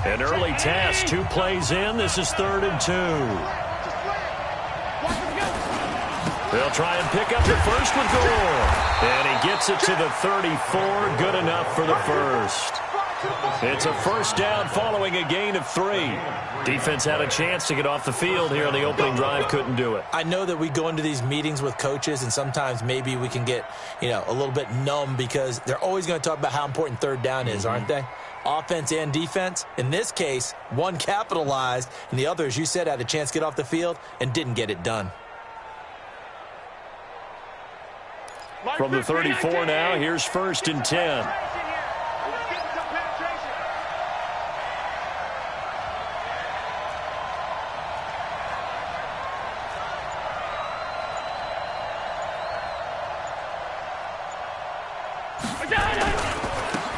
An early task, 2 plays in. This is 3rd and 2. They'll try and pick up the first with Gore. And he gets it to the 34. Good enough for the first. It's a first down following a gain of 3. Defense had a chance to get off the field here on the opening drive. Couldn't do it. I know that we go into these meetings with coaches, and sometimes maybe we can get, a little bit numb because they're always going to talk about how important 3rd down is, aren't they? Offense and defense. In this case, one capitalized, and the other, as you said, had a chance to get off the field and didn't get it done. From the 34 now, here's 1st and 10.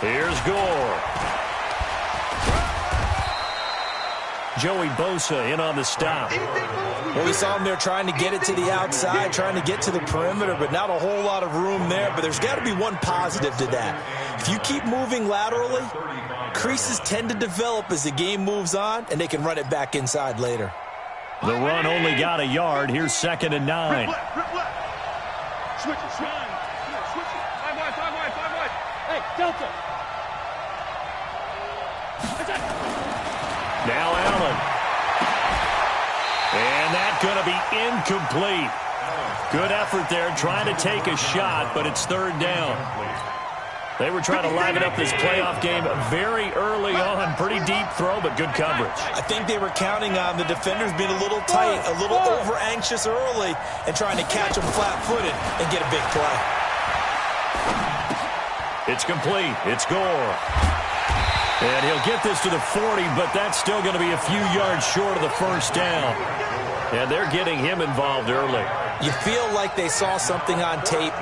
Here's Gore. Joey Bosa in on the stop. Well, we saw him there trying to get it to the outside, trying to get to the perimeter, but not a whole lot of room there. But there's got to be one positive to that. If you keep moving laterally, creases tend to develop as the game moves on, and they can run it back inside later. The run only got a yard. Here's 2nd and 9. Switch it. 5 wide. Hey, Delta. Now Allen. And that's going to be incomplete. Good effort there trying to take a shot, but it's 3rd down. They were trying to liven up this playoff game very early on. Pretty deep throw, but good coverage. I think they were counting on the defenders being a little tight, a little over-anxious early, and trying to catch them flat-footed and get a big play. It's complete. It's Gore. And he'll get this to the 40, but that's still going to be a few yards short of the first down. And they're getting him involved early. You feel like they saw something on tape,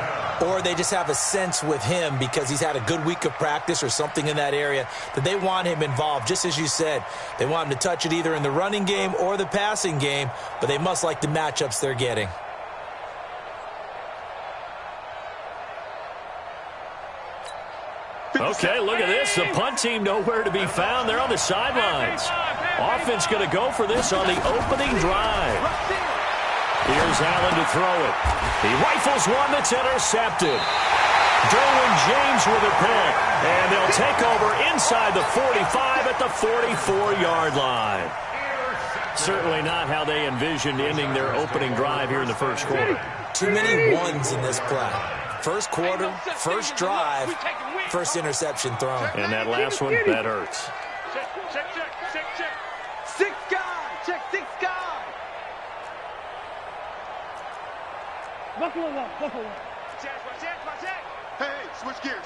or they just have a sense with him because he's had a good week of practice or something in that area that they want him involved. Just as you said, they want him to touch it either in the running game or the passing game, but they must like the matchups they're getting. Okay, look at this. The punt team nowhere to be found. They're on the sidelines. Offense going to go for this on the opening drive. Here's Allen to throw it. He rifles one that's intercepted. Derwin James with a pick. And they'll take over inside the 45 at the 44-yard line. Certainly not how they envisioned ending their opening drive here in the first quarter. Too many ones in this play. First quarter, first drive, first interception thrown. And that last one, that hurts. Check. 6 guys. Check 6 guys. Buffalo one. Check. Hey, switch gears.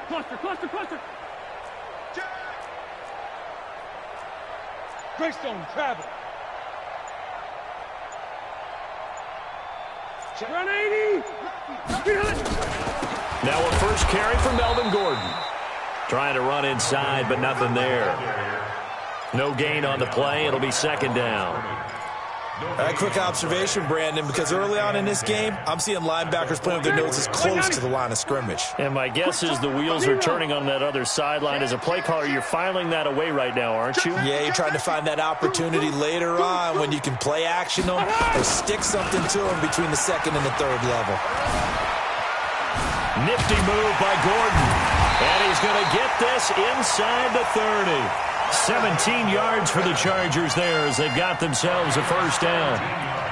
Cluster. Check. Greystone, travel. Run 80. Now a first carry for Melvin Gordon. Trying to run inside, but nothing there. No gain on the play. It'll be 2nd down. Quick observation, Brandon, because early on in this game, I'm seeing linebackers playing with their noses close to the line of scrimmage. And my guess is the wheels are turning on that other sideline. As a play caller, you're filing that away right now, aren't you? Yeah, you're trying to find that opportunity later on when you can play action them or stick something to them between the 2nd and the 3rd level. Nifty move by Gordon. And he's going to get this inside the 30. 17 yards for the Chargers there as they've got themselves a first down.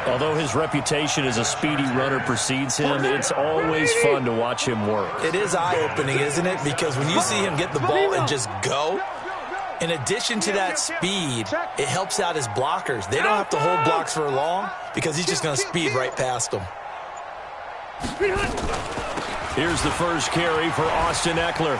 Although his reputation as a speedy runner precedes him, it's always fun to watch him work. It is eye-opening, isn't it? Because when you see him get the ball and just go, in addition to that speed, it helps out his blockers. They don't have to hold blocks for long because he's just going to speed right past them. Here's the first carry for Austin Eckler.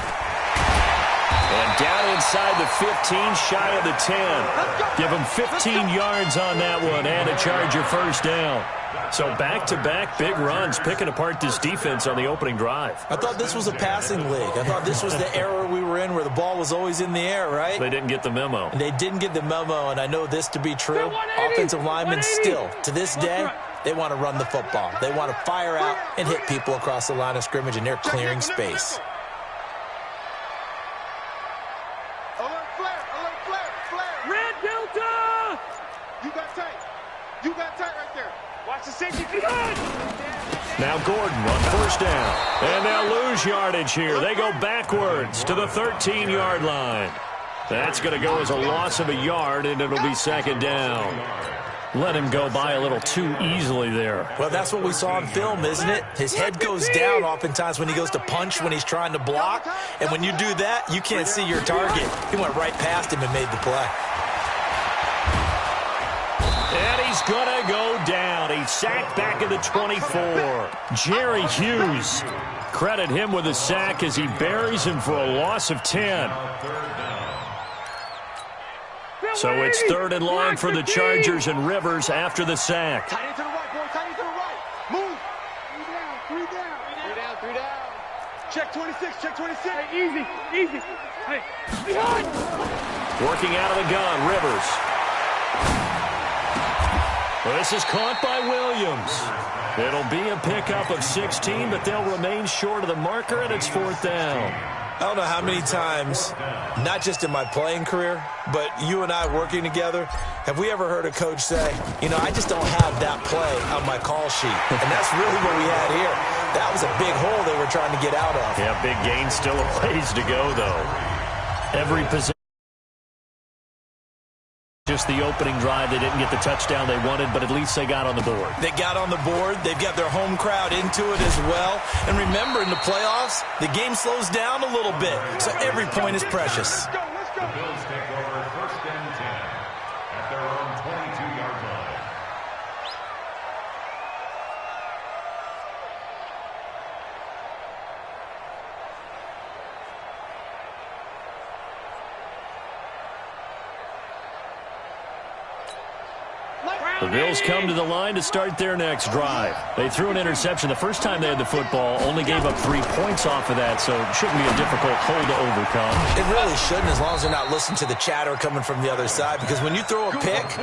And down inside the 15, shy of the 10. Give him 15 yards on that one and a Charger first down. So back-to-back big runs, picking apart this defense on the opening drive. I thought this was a passing league. I thought this was the era we were in where the ball was always in the air, right? They didn't get the memo. They didn't get the memo, and I know this to be true. Offensive linemen still, to this day, they want to run the football. They want to fire out and hit people across the line of scrimmage, and they're clearing space. You got tight right there. Watch the safety. Now Gordon on first down. And they'll lose yardage here. They go backwards to the 13-yard line. That's going to go as a loss of a yard, and it'll be second down. Let him go by a little too easily there. Well, that's what we saw on film, isn't it? His head goes down oftentimes when he goes to punch, when he's trying to block. And when you do that, you can't see your target. He went right past him and made the play. And he's going to go down. He's sacked back at the 24. Jerry Hughes. Credit him with a sack as he buries him for a loss of 10. So it's third and long for the Chargers and Rivers after the sack. Tight end to the right, boy. Tight end to the right. Move. Three down. Check 26. Check 26. Hey, easy. Hey. Behind. Working out of the gun, Rivers. Well, this is caught by Williams. It'll be a pickup of 16, but they'll remain short of the marker, and it's fourth down. I don't know how many times, not just in my playing career, but you and I working together, have we ever heard a coach say, you know, I just don't have that play on my call sheet. And that's really what we had here. That was a big hole they were trying to get out of. Yeah, big gain, still a ways to go, though. Every position. Just the opening drive, they didn't get the touchdown they wanted, but at least they got on the board. They got on the board. They've got their home crowd into it as well. And remember, in the playoffs, the game slows down a little bit, so every point is precious. Let's go. The Bills take over first and 10 at their own 22-yard line. The Bills come to the line to start their next drive. They threw an interception the first time they had the football, only gave up 3 points off of that, so it shouldn't be a difficult hole to overcome. It really shouldn't, as long as they're not listening to the chatter coming from the other side, because when you throw a pick,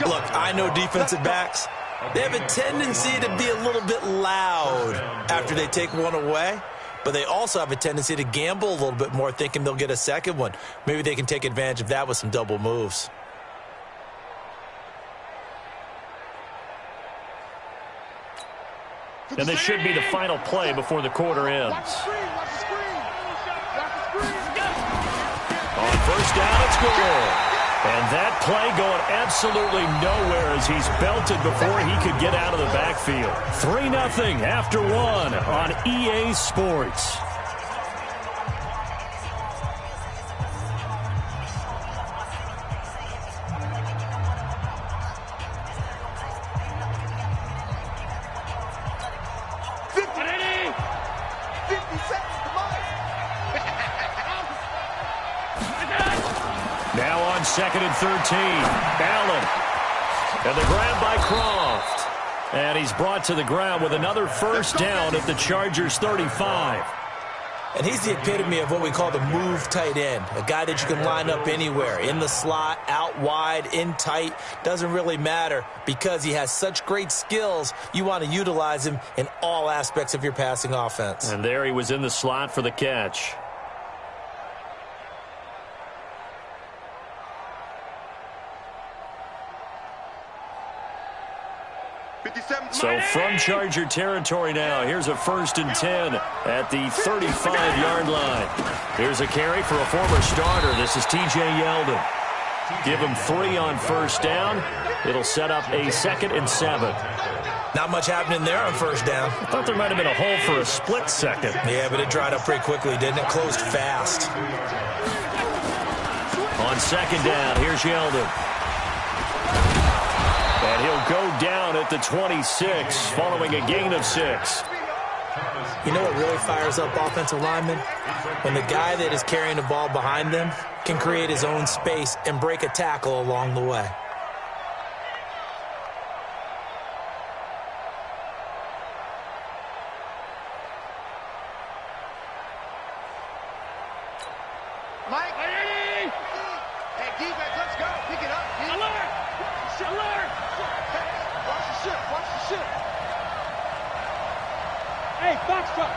look, I know defensive backs, they have a tendency to be a little bit loud after they take one away, but they also have a tendency to gamble a little bit more, thinking they'll get a second one. Maybe they can take advantage of that with some double moves. And this should be the final play before the quarter ends. Watch the screen. On first down, it's good. And that play going absolutely nowhere as he's belted before he could get out of the backfield. 3-0 after 1 on EA Sports. Now on 2nd and 13, Allen. And the grab by Croft. And he's brought to the ground with another first down at the Chargers' 35. And he's the epitome of what we call the move tight end, a guy that you can line up anywhere, in the slot, out wide, in tight, doesn't really matter because he has such great skills. You want to utilize him in all aspects of your passing offense. And there he was in the slot for the catch. So from Charger territory now, here's a 1st and 10 at the 35-yard line. Here's a carry for a former starter. This is T.J. Yeldon. Give him 3 on first down. It'll set up a 2nd and 7. Not much happening there on first down. I thought there might have been a hole for a split second. Yeah, but it dried up pretty quickly, didn't it? Closed fast. On 2nd down, here's Yeldon. And he'll go down at the 26, following a gain of 6. You know what really fires up offensive linemen? When the guy that is carrying the ball behind them can create his own space and break a tackle along the way. Mike. Hey, defense, let's go. Pick it up. Alert. Watch the ship. Hey, box truck.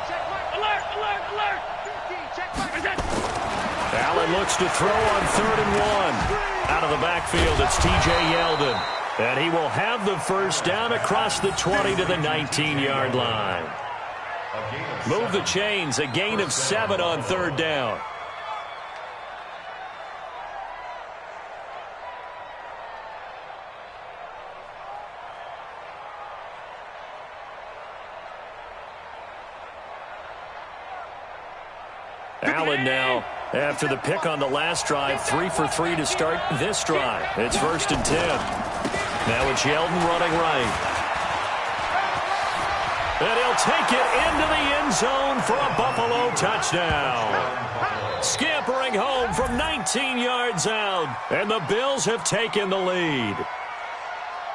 Check Mike. Alert. Check Mike. Allen looks to throw on 3rd and 1. Out of the backfield, it's T.J. Yeldon. And he will have the first down across the 20 to the 19-yard line. Move the chains, a gain of 7 on 3rd down. Allen now, after the pick on the last drive, 3 for 3 to start this drive. It's 1st and 10. Now it's Yeldon running right. And he'll take it into the end zone for a Buffalo touchdown. Scampering home from 19 yards out, and the Bills have taken the lead.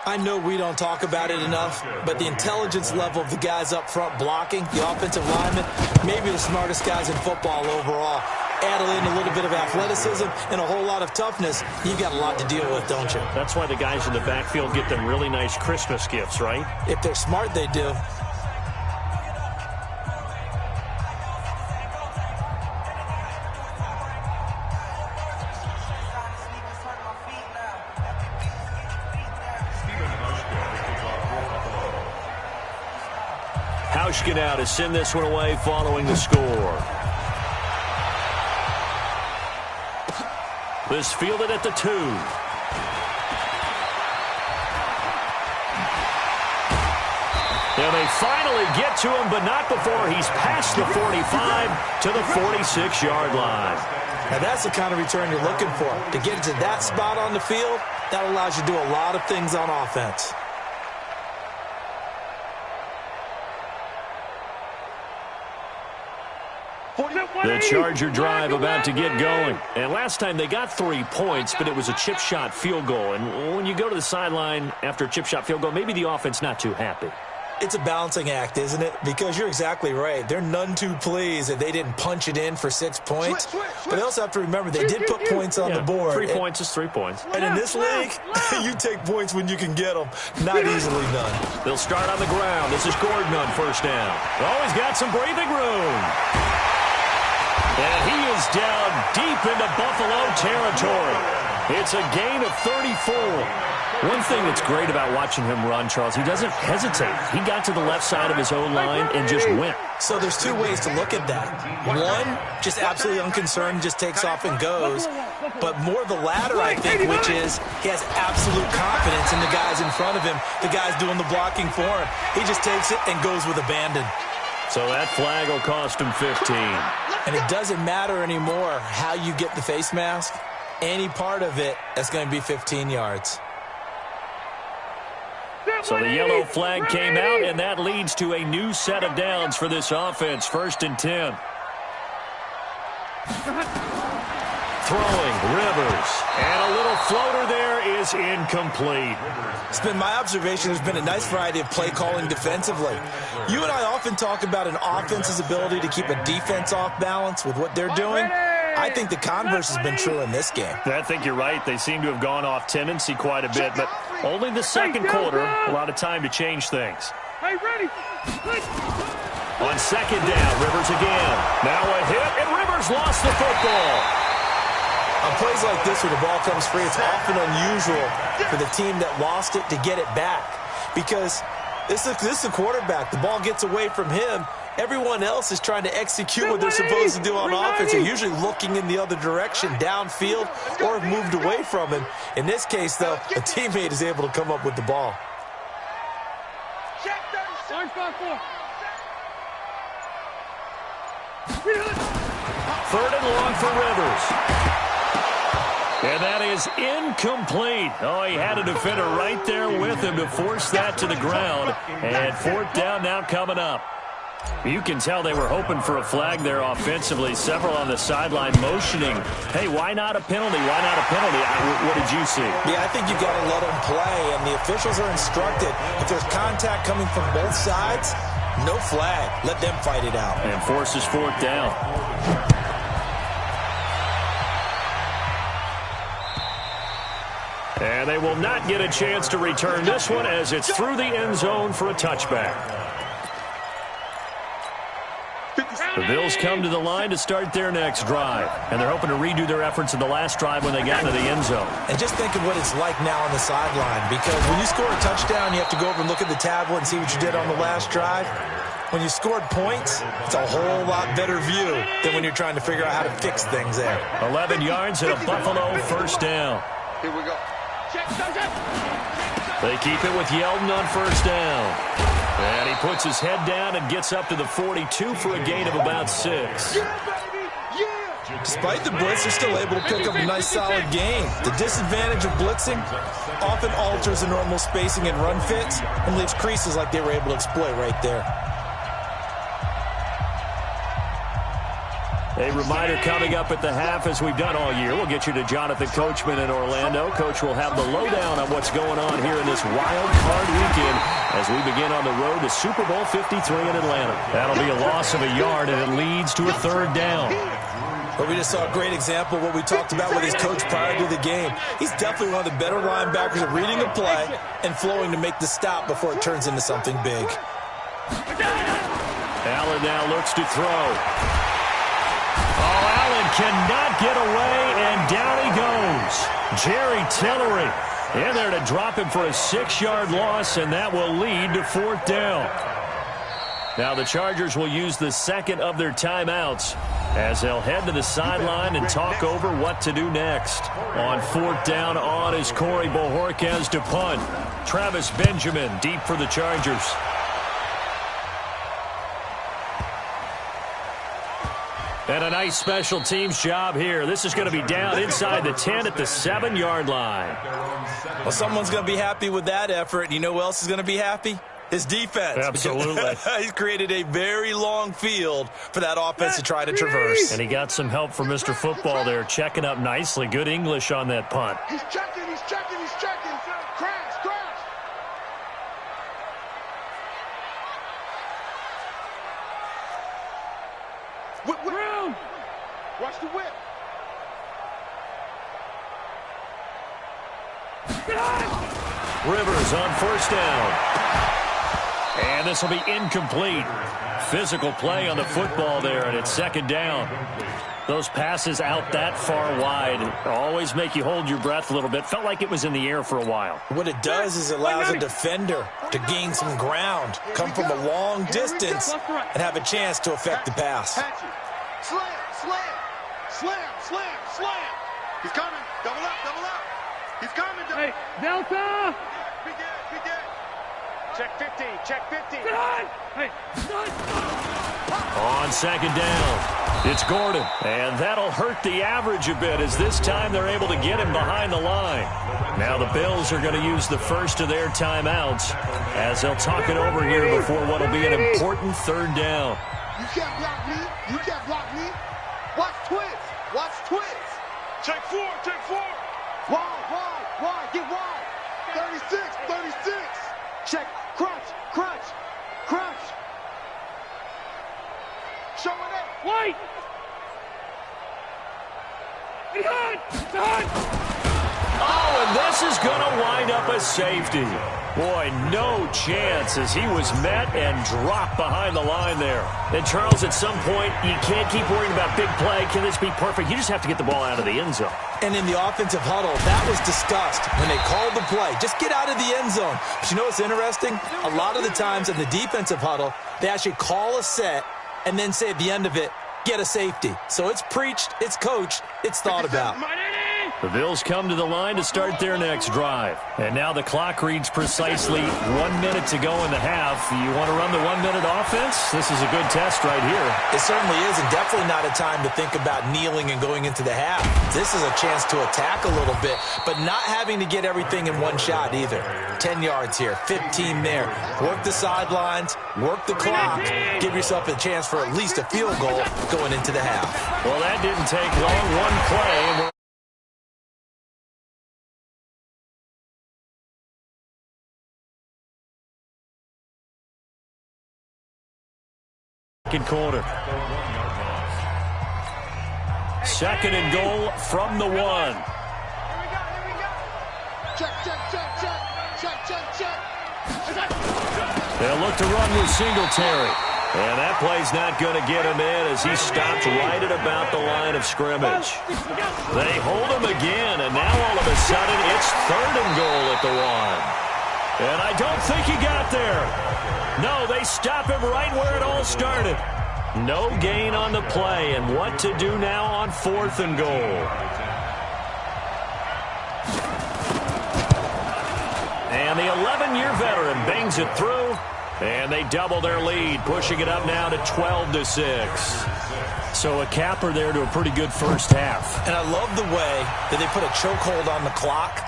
I know we don't talk about it enough, but the intelligence level of the guys up front blocking, the offensive linemen, maybe the smartest guys in football overall. Add in a little bit of athleticism and a whole lot of toughness, you've got a lot to deal with, don't you? That's why the guys in the backfield get them really nice Christmas gifts, right? If they're smart, they do. Hauschka now to send this one away following the score. This fielded at the 2. And they finally get to him, but not before he's past the 45 to the 46-yard line. Now that's the kind of return you're looking for. To get to that spot on the field, that allows you to do a lot of things on offense. The Charger drive about to get going. And last time they got 3 points, but it was a chip shot field goal. And when you go to the sideline after a chip shot field goal, maybe the offense not too happy. It's a balancing act, isn't it? Because you're exactly right. They're none too pleased that they didn't punch it in for 6 points. But they also have to remember they did put points on the board. 3 points is 3 points. And in this league, you take points when you can get them. Not easily done. They'll start on the ground. This is Gordon on 1st down. Oh, he's got some breathing room. And he is down deep into Buffalo territory. It's a gain of 34. One thing that's great about watching him run, Charles, he doesn't hesitate. He got to the left side of his own line and just went. So there's 2 ways to look at that. One, just absolutely unconcerned, just takes off and goes. But more the latter, I think, which is he has absolute confidence in the guys in front of him, the guys doing the blocking for him. He just takes it and goes with abandon. So that flag will cost him 15. And it doesn't matter anymore how you get the face mask. Any part of it, that's going to be 15 yards. So the yellow flag came out, and that leads to a new set of downs for this offense. 1st and 10. Throwing, Rivers. And a little floater there is incomplete. It's been my observation there's been a nice variety of play calling defensively. You and I often talk about an offense's ability to keep a defense off balance with what they're doing. I think the converse has been true in this game. I think you're right. They seem to have gone off tendency quite a bit, but only the second quarter, a lot of time to change things. Hey, ready. On 2nd down, Rivers again. Now a hit, and Rivers lost the football. On plays like this where the ball comes free, it's often unusual for the team that lost it to get it back. Because this is a quarterback. The ball gets away from him. Everyone else is trying to execute what they're supposed to do on offense. They're usually looking in the other direction, downfield, or have moved away from him. In this case, though, a teammate is able to come up with the ball. 3rd and long for Rivers. And that is incomplete. Oh, he had a defender right there with him to force that to the ground. And 4th down now coming up. You can tell they were hoping for a flag there offensively. Several on the sideline motioning. Hey, why not a penalty? Why not a penalty? What did you see? Yeah, I think you've got to let them play. And the officials are instructed, if there's contact coming from both sides, no flag. Let them fight it out. And forces 4th down. And they will not get a chance to return this one as it's through the end zone for a touchback. The Bills come to the line to start their next drive, and they're hoping to redo their efforts in the last drive when they got into the end zone. And just think of what it's like now on the sideline, because when you score a touchdown, you have to go over and look at the tablet and see what you did on the last drive. When you scored points, it's a whole lot better view than when you're trying to figure out how to fix things there. 11 yards and a Buffalo first down. Here we go. They keep it with Yeldon on first down. And he puts his head down and gets up to the 42 for a gain of about 6. Despite the blitz, they're still able to pick up a nice solid gain. The disadvantage of blitzing often alters the normal spacing and run fits and leaves creases like they were able to exploit right there. A reminder coming up at the half, as we've done all year. We'll get you to Jonathan Coachman in Orlando. Coach will have the lowdown on what's going on here in this wild card weekend as we begin on the road to Super Bowl 53 in Atlanta. That'll be a loss of a yard, and it leads to a third down. But we just saw a great example of what we talked about with his coach prior to the game. He's definitely one of the better linebackers at reading a play and flowing to make the stop before it turns into something big. Allen now looks to throw. Oh, Allen cannot get away, and down he goes. Jerry Tillery in there to drop him for a 6-yard loss, and that will lead to fourth down. Now the Chargers will use the second of their timeouts as they'll head to the sideline and talk over what to do next. On fourth down on is Corey Bojorquez to punt. Travis Benjamin deep for the Chargers. And a nice special teams job here. This is going to be down inside the 10 at the 7-yard line. Well, someone's going to be happy with that effort. You know who else is going to be happy? His defense. Absolutely. He's created a very long field for that offense to try to traverse. And he got some help from Mr. Football there, checking up nicely. Good English on that punt. He's checking, he's checking, he's checking. Crash, crash. Whip, whip. Watch the whip. Rivers on first down. And this will be incomplete. Physical play on the football there, and it's second down. Those passes out that far wide always make you hold your breath a little bit. Felt like it was in the air for a while. What it does is it allows a defender to gain some ground, come from a long distance, and have a chance to affect the pass. Slam, slam, slam, slam, slam. He's coming. Double up, double up. He's coming. Hey, Delta! Be dead, be dead. Check 50, check 50. Get on! Hey, On second down, it's Gordon. And that'll hurt the average a bit as this time they're able to get him behind the line. Now the Bills are going to use the first of their timeouts as they'll talk it over here before what will be an important third down. You can't block me. You can't block me. Watch twins. Watch twins. Check 4, check 4. Wide, get wide. 36, 36. Check, crunch, crunch, crunch. Showing up. White! Behind! Oh, and this is going to wind up a safety. Boy, no chance as he was met and dropped behind the line there. And, Charles, at some point, you can't keep worrying about big play. Can this be perfect? You just have to get the ball out of the end zone. And in the offensive huddle, that was discussed when they called the play. Just get out of the end zone. But you know what's interesting? A lot of the times in the defensive huddle, they actually call a set and then say at the end of it, get a safety. So it's preached, it's coached, it's thought about. The Bills come to the line to start their next drive. And now the clock reads precisely 1 minute to go in the half. You want to run the 1 minute offense? This is a good test right here. It certainly is, and definitely not a time to think about kneeling and going into the half. This is a chance to attack a little bit, but not having to get everything in one shot either. 10 yards here, 15 there. Work the sidelines, work the clock, give yourself a chance for at least a field goal going into the half. Well, that didn't take long. One play. Second quarter. Second and goal from the 1. Here we go. Check, check, check, check. Check, check, check. They'll look to run with Singletary. And that play's not going to get him in as he stopped right at about the line of scrimmage. They hold him again, and now all of a sudden it's 3rd and goal at the 1. And I don't think he got there. No, they stop him right where it all started. No gain on the play, and what to do now on 4th and goal. And the 11-year veteran bangs it through, and they double their lead, pushing it up now to 12-6. So a capper there to a pretty good first half. And I love the way that they put a chokehold on the clock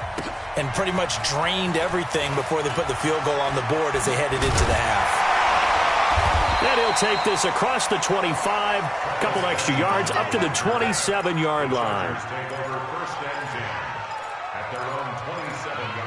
and pretty much drained everything before they put the field goal on the board as they headed into the half. Then he'll take this across the 25, a couple extra yards, up to the 27-yard line. Take over 1st and 10 at their own 27-yard line.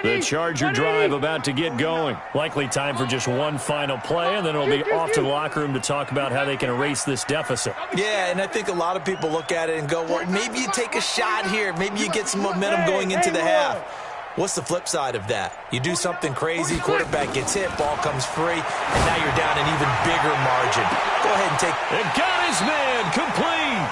The Charger drive about to get going. Likely time for just one final play, and then it'll be off to the locker room to talk about how they can erase this deficit. Yeah, and I think a lot of people look at it and go, well, maybe you take a shot here. Maybe you get some momentum going into the half. What's the flip side of that? You do something crazy, quarterback gets hit, ball comes free, and now you're down an even bigger margin. Go ahead and take... And got his man complete.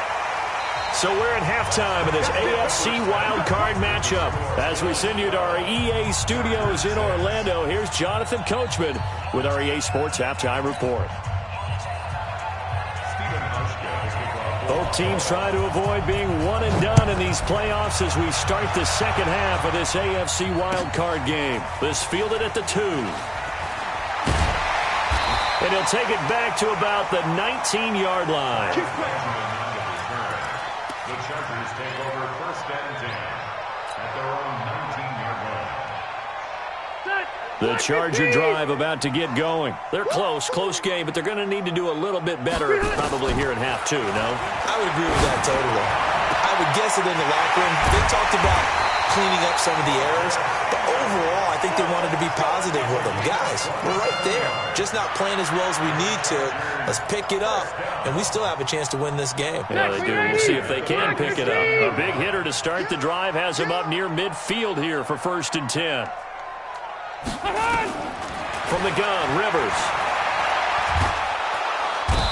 So we're at halftime of this AFC wildcard matchup. As we send you to our EA studios in Orlando, here's Jonathan Coachman with our EA Sports Halftime Report. Both teams try to avoid being one and done in these playoffs as we start the second half of this AFC wildcard game. This fielded at the 2. And he'll take it back to about the 19-yard line. The Chargers take over 1st and 10 at their own 19-yard line. The Charger drive about to get going. They're close game, but they're going to need to do a little bit better probably here in half 2, no? I would agree with that totally. I would guess it in the locker room. They talked about cleaning up some of the errors, but overall, I think they wanted to be positive with them. Guys, we're right there. Just not playing as well as we need to. Let's pick it up, and we still have a chance to win this game. Yeah, they do. We'll see if they can pick it up. A big hitter to start the drive has him up near midfield here for 1st and 10. From the gun, Rivers.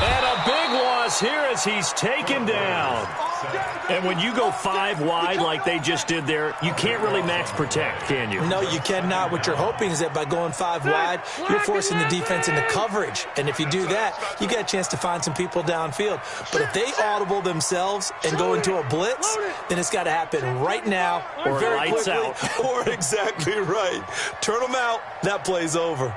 And a big loss here as he's taken down. And when you go 5 wide like they just did there, you can't really max protect, can you? No, you cannot. What you're hoping is that by going 5 wide, you're forcing the defense into coverage. And if you do that, you get a chance to find some people downfield. But if they audible themselves and go into a blitz, then it's got to happen right now or very lights quickly. out. Or exactly right. Turn them out. That play's over.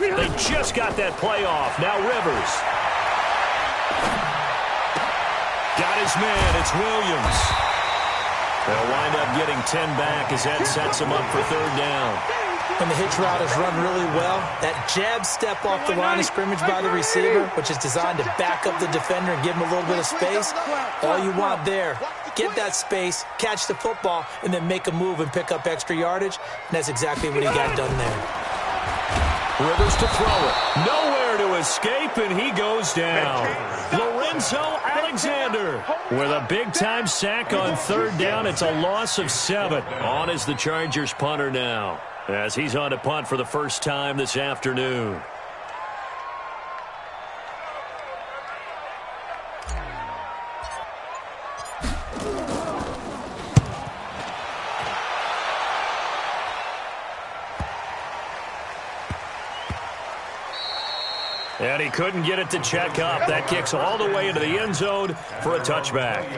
They just got that play off. Now Rivers. Got his man. It's Williams. They'll wind up getting 10 back as that sets him up for 3rd down. When the hitch route is run really well, that jab step off the line of scrimmage by the receiver, which is designed to back up the defender and give him a little bit of space, all you want there, get that space, catch the football, and then make a move and pick up extra yardage. And that's exactly what he got done there. Rivers to throw it. Nowhere to escape, and he goes down. Lorenzo Alexander with a big-time sack on 3rd down. It's a loss of 7. On is the Chargers punter now, as he's on to punt for the first time this afternoon. And he couldn't get it to check up. That kicks all the way into the end zone for a touchback.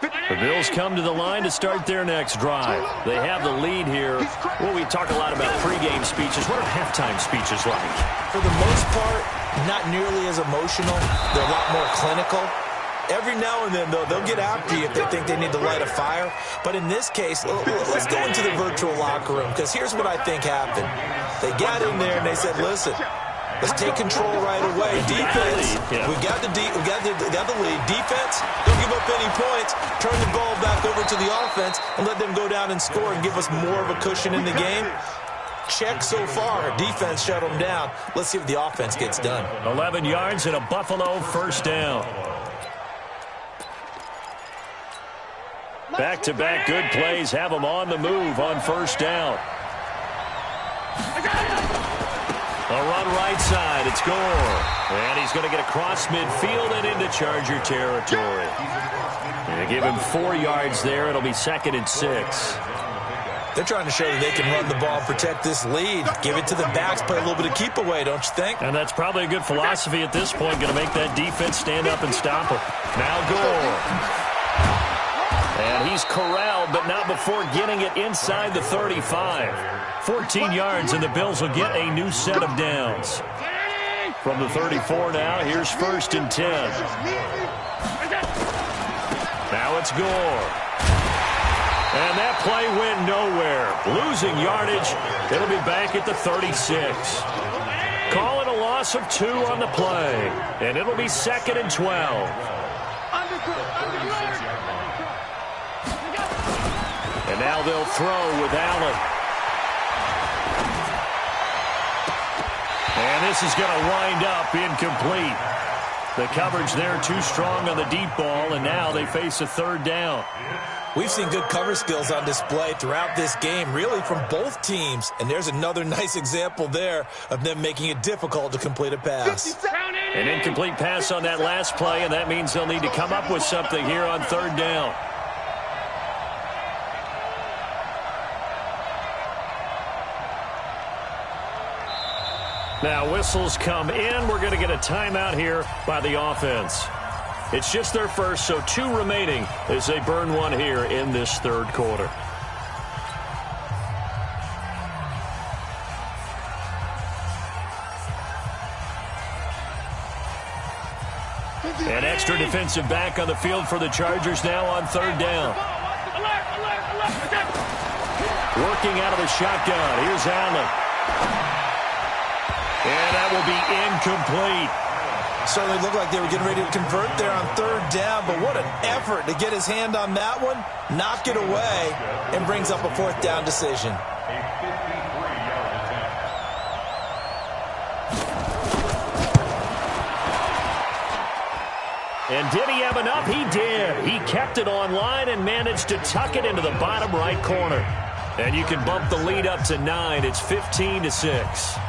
The Bills come to the line to start their next drive. They have the lead here. Well, we talk a lot about pregame speeches. What are halftime speeches like? For the most part, not nearly as emotional. They're a lot more clinical. Every now and then, though, they'll get after you if they think they need to light a fire. But in this case, let's go into the virtual locker room, because here's what I think happened. They got in there and they said, listen, Let's take control right away. Defense, we got the lead. Defense, don't give up any points. Turn the ball back over to the offense and let them go down and score and give us more of a cushion in the game. Check so far. Defense shut them down. Let's see if the offense gets done. 11 yards and a Buffalo first down. Back-to-back good plays have them on the move on first down. A run right side. It's Gore. And he's going to get across midfield and into Charger territory. And give him 4 yards there. It'll be 2nd and 6. They're trying to show that they can run the ball and protect this lead. Give it to the backs, play a little bit of keep away, don't you think? And that's probably a good philosophy at this point. Going to make that defense stand up and stop him. Now Gore. And he's corralled, but not before getting it inside the 35. 14 yards, and the Bills will get a new set of downs. From the 34 now, here's 1st and 10. Now it's Gore. And that play went nowhere. Losing yardage. It'll be back at the 36. Call it a loss of 2 on the play. And it'll be 2nd and 12. And now they'll throw with Allen. And this is going to wind up incomplete. The coverage there too strong on the deep ball, and now they face a 3rd down. We've seen good cover skills on display throughout this game, really from both teams. And there's another nice example there of them making it difficult to complete a pass. An incomplete pass on that last play, and that means they'll need to come up with something here on 3rd down. Now whistles come in. We're going to get a timeout here by the offense. It's just their first, so 2 remaining as they burn one here in this 3rd quarter. An extra defensive back on the field for the Chargers now on 3rd down. Working out of the shotgun. Here's Allen. And that will be incomplete. Certainly looked like they were getting ready to convert there on 3rd down, but what an effort to get his hand on that one, knock it away, and brings up a 4th down decision. And did he have enough? He did. He kept it online and managed to tuck it into the bottom right corner. And you can bump the lead up to 9. It's 15-6.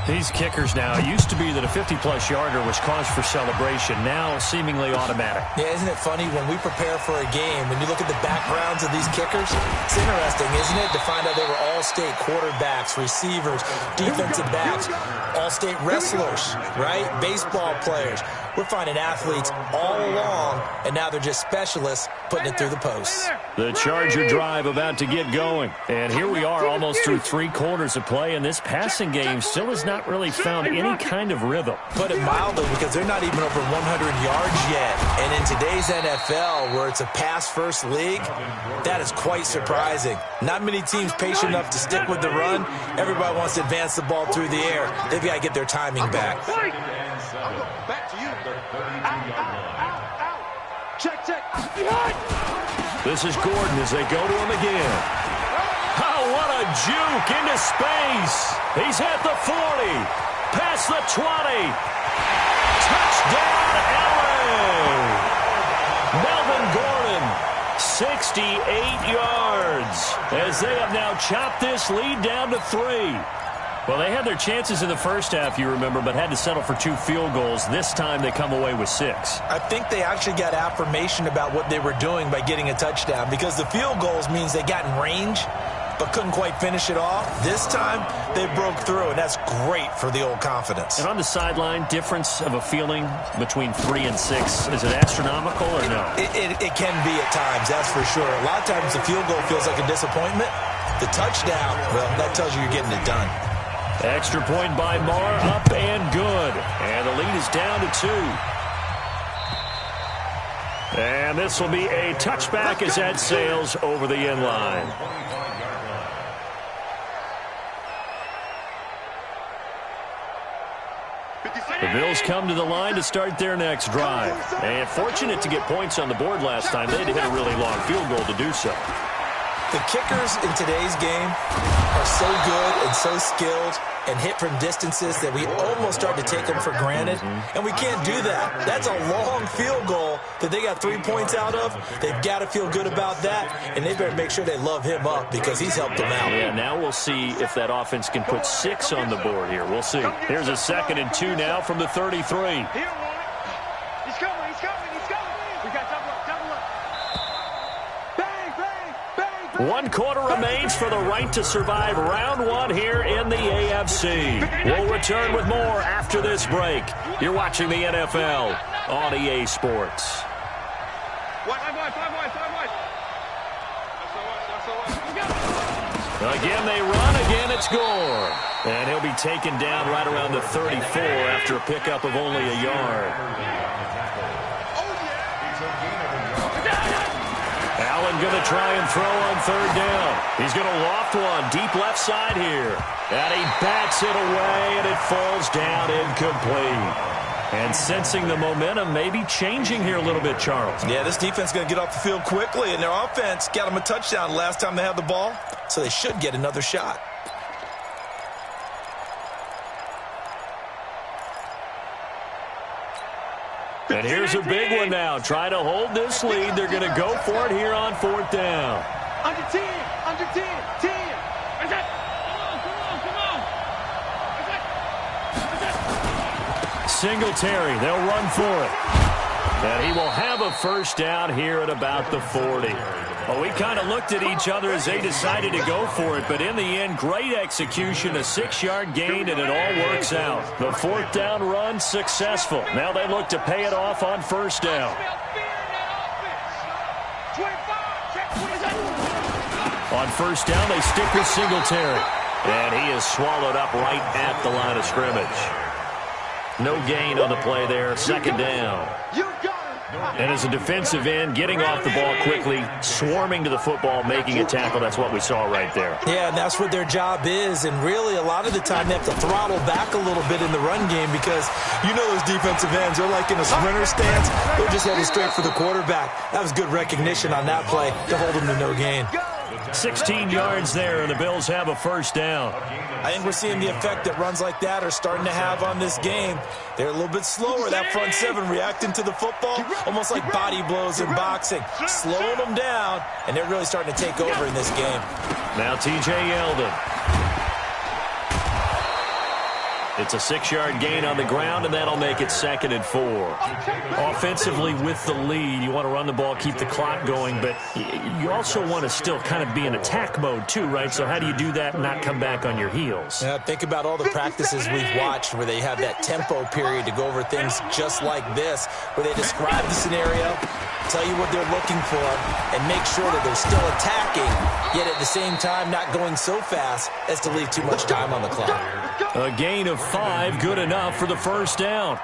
These kickers now, it used to be that a 50-plus yarder was cause for celebration. Now, seemingly automatic. Yeah, isn't it funny when we prepare for a game, when you look at the backgrounds of these kickers, it's interesting, isn't it, to find out they were all-state quarterbacks, receivers, defensive backs, all-state wrestlers, right? Baseball players. We're finding athletes all along, and now they're just specialists putting it through the posts. The Charger drive about to get going. And here we are almost through 3 quarters of play, and this passing game still has not really found any kind of rhythm. Put it mildly, because they're not even over 100 yards yet. And in today's NFL, where it's a pass-first league, that is quite surprising. Not many teams patient enough to stick with the run. Everybody wants to advance the ball through the air. They've got to get their timing back. Back to you. Check, check. This is Gordon as they go to him again. Oh, what a juke into space. He's at the 40. Past the 20. Touchdown, LA. Melvin Gordon, 68 yards, as they have now chopped this lead down to 3. Well, they had their chances in the first half, you remember, but had to settle for 2 field goals. This time they come away with 6. I think they actually got affirmation about what they were doing by getting a touchdown, because the field goals means they got in range but couldn't quite finish it off. This time they broke through, and that's great for the old confidence. And on the sideline, difference of a feeling between 3 and 6, is it astronomical or no? It can be at times, that's for sure. A lot of times the field goal feels like a disappointment. The touchdown, well, that tells you you're getting it done. Extra point by Marr, up and good. And the lead is down to 2. And this will be a touchback as that sails over the end line. The Bills come to the line to start their next drive. And fortunate to get points on the board last time. They had to hit a really long field goal to do so. The kickers in today's game are so good and so skilled and hit from distances that we almost start to take them for granted, and we can't do that. That's a long field goal that they got 3 points out of. They've got to feel good about that, and they better make sure they love him up because he's helped them out. Yeah, now we'll see if that offense can put 6 on the board here. We'll see. Here's a 2nd and 2 now from the 33. He's coming. He's coming. We got double up. Bang, bang, bang, bang. 1 quarter remains for the right to survive round 1 here in the AFC. We'll return with more after this break. You're watching the NFL on EA Sports. Again, they run. Again, it's Gore. And he'll be taken down right around the 34 after a pickup of only a yard. Allen going to try and throw on 3rd down. He's going to loft one deep left side here. And he bats it away, and it falls down incomplete. And sensing the momentum maybe changing here a little bit, Charles. Yeah, this defense is going to get off the field quickly, and their offense got them a touchdown last time they had the ball, so they should get another shot. And here's a big one now. Try to hold this lead. They're going to go for it here on 4th down. Under 10. Singletary, they'll run for it. And he will have a 1st down here at about the 40. Well, we kind of looked at each other as they decided to go for it, but in the end, great execution, a 6-yard gain, and it all works out. The 4th down run successful. Now they look to pay it off on 1st down. On 1st down, they stick with Singletary. And he is swallowed up right at the line of scrimmage. No gain on the play there, 2nd down. And as a defensive end, getting off the ball quickly, swarming to the football, making a tackle, that's what we saw right there. Yeah, and that's what their job is, and really a lot of the time they have to throttle back a little bit in the run game because you know those defensive ends, they're like in a sprinter stance, they're just heading straight for the quarterback. That was good recognition on that play to hold them to no gain. 16 yards there, and the Bills have a 1st down. I think we're seeing the effect that runs like that are starting to have on this game. They're a little bit slower, that front 7 reacting to the football, almost like body blows in boxing, slowing them down, and they're really starting to take over in this game. Now T.J. Yeldon. It's a 6-yard gain on the ground, and that'll make it 2nd and 4. Offensively, with the lead, you want to run the ball, keep the clock going, but you also want to still kind of be in attack mode too, right? So how do you do that and not come back on your heels? Yeah, think about all the practices we've watched where they have that tempo period to go over things just like this, where they describe the scenario, tell you what they're looking for, and make sure that they're still attacking, yet at the same time not going so fast as to leave too much time on the clock. A gain of 5, good enough for the 1st down.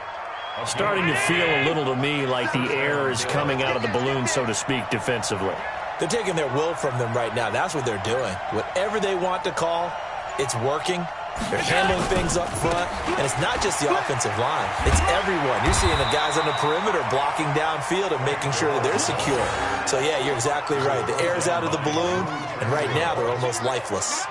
Starting to feel a little to me like the air is coming out of the balloon, so to speak, defensively. They're taking their will from them right now. That's what they're doing. Whatever they want to call, it's working. They're handling things up front, and it's not just the offensive line. It's everyone. You're seeing the guys on the perimeter blocking downfield and making sure that they're secure. So, yeah, you're exactly right. The air's out of the balloon, and right now they're almost lifeless.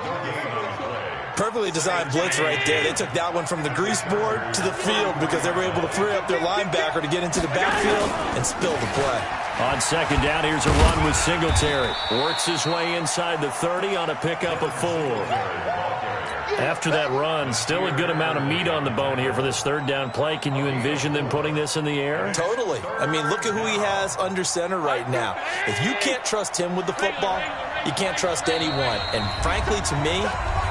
Perfectly designed blitz right there. They took that one from the grease board to the field because they were able to free up their linebacker to get into the backfield and spill the play. On 2nd down, here's a run with Singletary. Works his way inside the 30 on a pickup of 4. After that run, still a good amount of meat on the bone here for this 3rd down play. Can you envision them putting this in the air? Totally. I mean, look at who he has under center right now. If you can't trust him with the football, you can't trust anyone. And frankly, to me,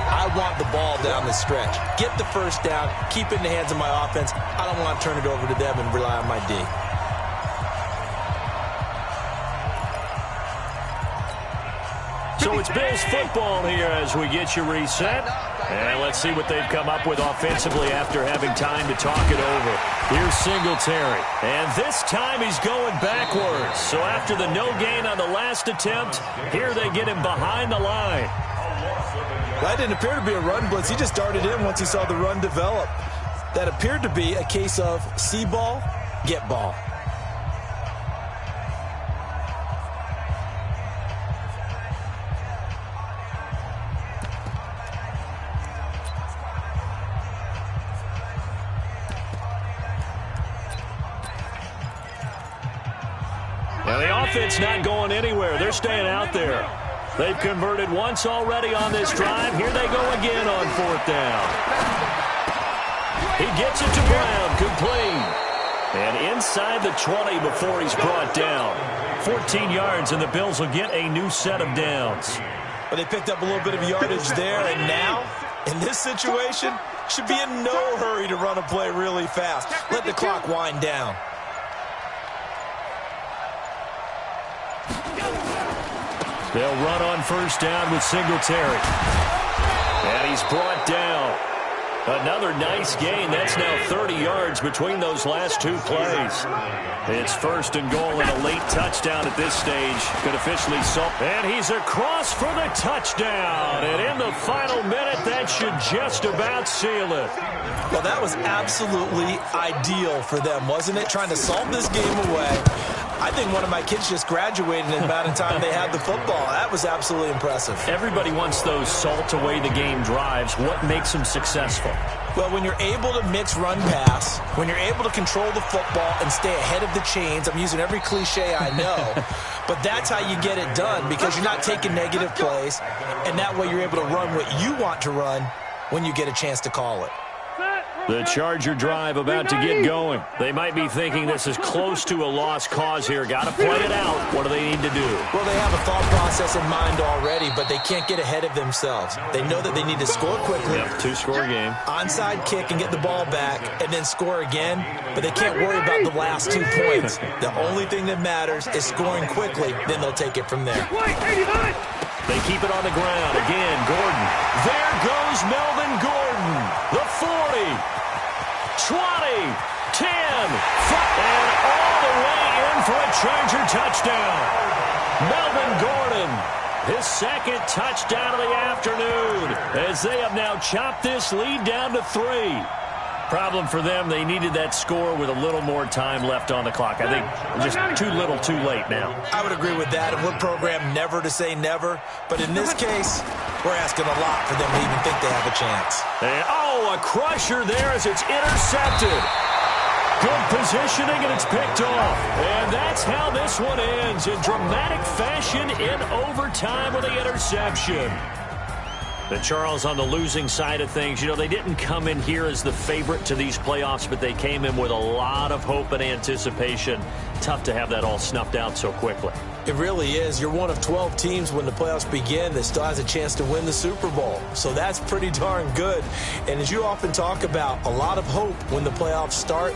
I want the ball down the stretch. Get the 1st down, keep it in the hands of my offense. I don't want to turn it over to them and rely on my D. So it's Bills football here as we get you reset. And let's see what they've come up with offensively after having time to talk it over. Here's Singletary. And this time he's going backwards. So after the no gain on the last attempt, here they get him behind the line. That didn't appear to be a run blitz. He just darted in once he saw the run develop. that appeared to be a case of see ball, get ball. And the offense not going anywhere. They're staying out there. They've converted once already on this drive. Here they go again on 4th down. He gets it to Brown, complete. And inside the 20 before he's brought down. 14 yards, and the Bills will get a new set of downs. Well, they picked up a little bit of yardage there, and now, in this situation, should be in no hurry to run a play really fast. Let the clock wind down. They'll run on 1st down with Singletary. And he's brought down. Another nice gain. That's now 30 yards between those last 2 plays. It's 1st and goal and a late touchdown at this stage. Could officially solve. And he's across for the touchdown. And in the final minute, that should just about seal it. Well, that was absolutely ideal for them, wasn't it? Trying to solve this game away. I think one of my kids just graduated in the amount of time they had the football. That was absolutely impressive. Everybody wants those salt-away-the-game drives. What makes them successful? Well, when you're able to mix run-pass, when you're able to control the football and stay ahead of the chains, I'm using every cliche I know, but that's how you get it done because you're not taking negative plays, and that way you're able to run what you want to run when you get a chance to call it. The Charger drive about to get going. They might be thinking this is close to a lost cause here. Got to play it out. What do they need to do? Well, they have a thought process in mind already, but they can't get ahead of themselves. They know that they need to score quickly. Yep, 2-score game. Onside kick and get the ball back and then score again, but they can't worry about the last 2 points. The only thing that matters is scoring quickly, then they'll take it from there. They keep it on the ground. Again, Gordon. There goes Melvin Gordon. The 40. 20, 10, and all the way in for a Charger touchdown. Melvin Gordon, his 2nd touchdown of the afternoon, as they have now chopped this lead down to 3. Problem for them, they needed that score with a little more time left on the clock. I think just too little, too late now. I would agree with that, and we're programmed never to say never. But in this case, we're asking a lot for them to even think they have a chance. And, a crusher there as it's intercepted. Good positioning, and it's picked off. And that's how this one ends, in dramatic fashion in overtime with the interception. The Charles on the losing side of things, you know, they didn't come in here as the favorite to these playoffs, but they came in with a lot of hope and anticipation. Tough to have that all snuffed out so quickly. It really is. You're one of 12 teams when the playoffs begin that still has a chance to win the Super Bowl. So that's pretty darn good. And as you often talk about, a lot of hope when the playoffs start.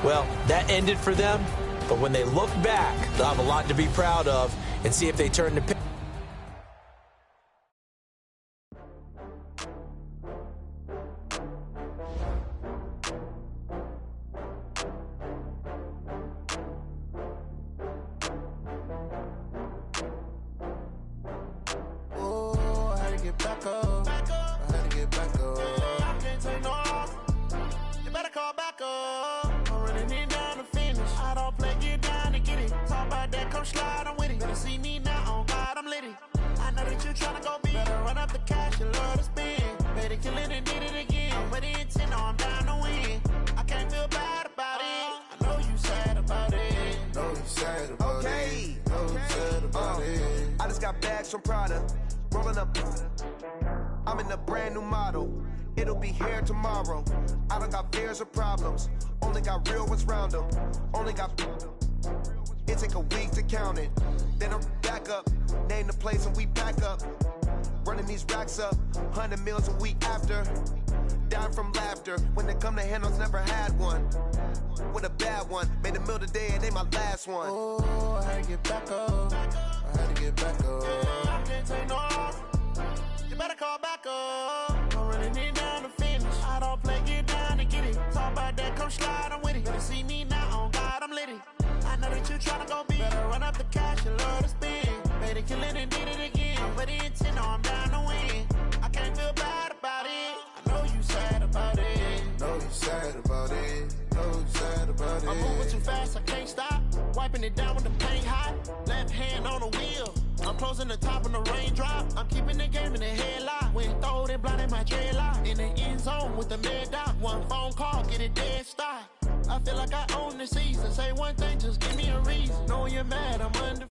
Well, that ended for them. But when they look back, they'll have a lot to be proud of and see if they turn the page. I'm in a brand new model. It'll be here tomorrow. I don't got fears or problems. Only got real ones round them. Only got. It take a week to count it. Then I'm back up. Name the place and we pack up. Running these racks up. 100 meals a week after. Down from laughter. When they come to handles, never had one. With a bad one. Made a meal today and they my last one. Oh, I had to get back up. I had to get back up. I can't take no off. You better call back up. I'm running it down to finish. I don't play, get down and get it. Talk about that, come slide, I'm with it. Better see me now, on God, I'm litty. I know that you tryna go big. Better run up the cash, you love to spend. Made it, kill it, and did it again. But the intent, no, I'm down to win. I can't feel bad about it. I know you sad about it. Know you sad about it. I'm moving too fast, I can't stop. Wiping it down with the paint hot. Left hand on the wheel. I'm closing the top when the raindrop. I'm keeping the game in the headlock. When throwed and blinded my dreadlock. In the end zone with the mad dot. One phone call, get it dead stop. I feel like I own the season. Say one thing, just give me a reason. Knowing you're mad, I'm under.